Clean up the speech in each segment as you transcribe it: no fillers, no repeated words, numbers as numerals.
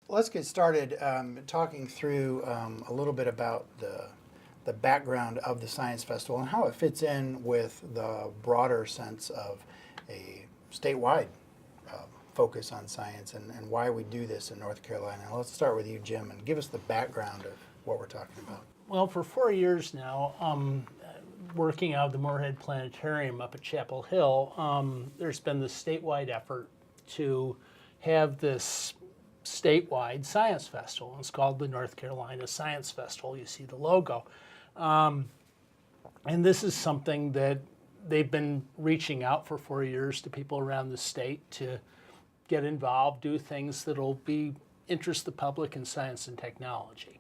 Let's get started talking through a little bit about the background of the Science Festival and how it fits in with the broader sense of a statewide focus on science and why we do this in North Carolina. Let's start with you, Jim, and give us the background of what we're talking about. Well, for 4 years now, working out of the Moorhead Planetarium up at Chapel Hill, there's been this statewide effort to have this statewide science festival. It's called the North Carolina Science Festival. You see the logo. And this is something that they've been reaching out for 4 years to people around the state to get involved, do things that'll interest the public in science and technology.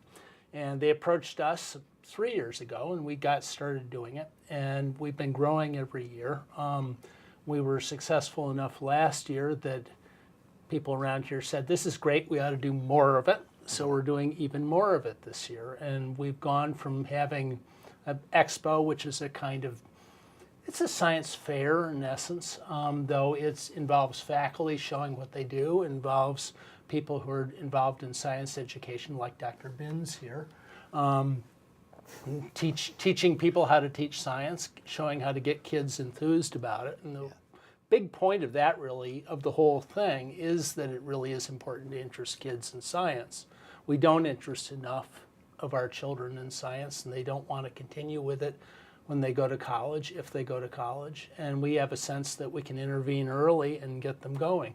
And they approached us 3 years ago, and we got started doing it. And we've been growing every year. We were successful enough last year that people around here said, this is great, we ought to do more of it. So we're doing even more of it this year. And we've gone from having an Expo, which is it's a science fair in essence, though it involves faculty showing what they do, involves people who are involved in science education, like Dr. Binns here, teaching people how to teach science, showing how to get kids enthused about it. And the big point of that, really, of the whole thing, is that it really is important to interest kids in science. We don't interest enough of our children in science, and they don't want to continue with it when they go to college, if they go to college, and we have a sense that we can intervene early and get them going.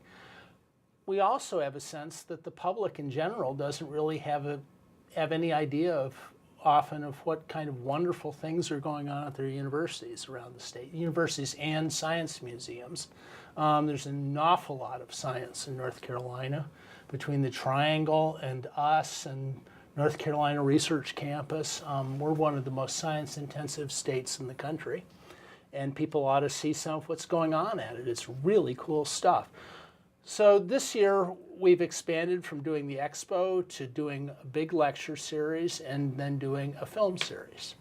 We also have a sense that the public in general doesn't really have any idea often of what kind of wonderful things are going on at their universities around the state, universities and science museums. There's an awful lot of science in North Carolina between the Triangle and us and North Carolina Research Campus. We're one of the most science-intensive states in the country, and people ought to see some of what's going on at it. It's really cool stuff. So this year, we've expanded from doing the Expo to doing a big lecture series and then doing a film series.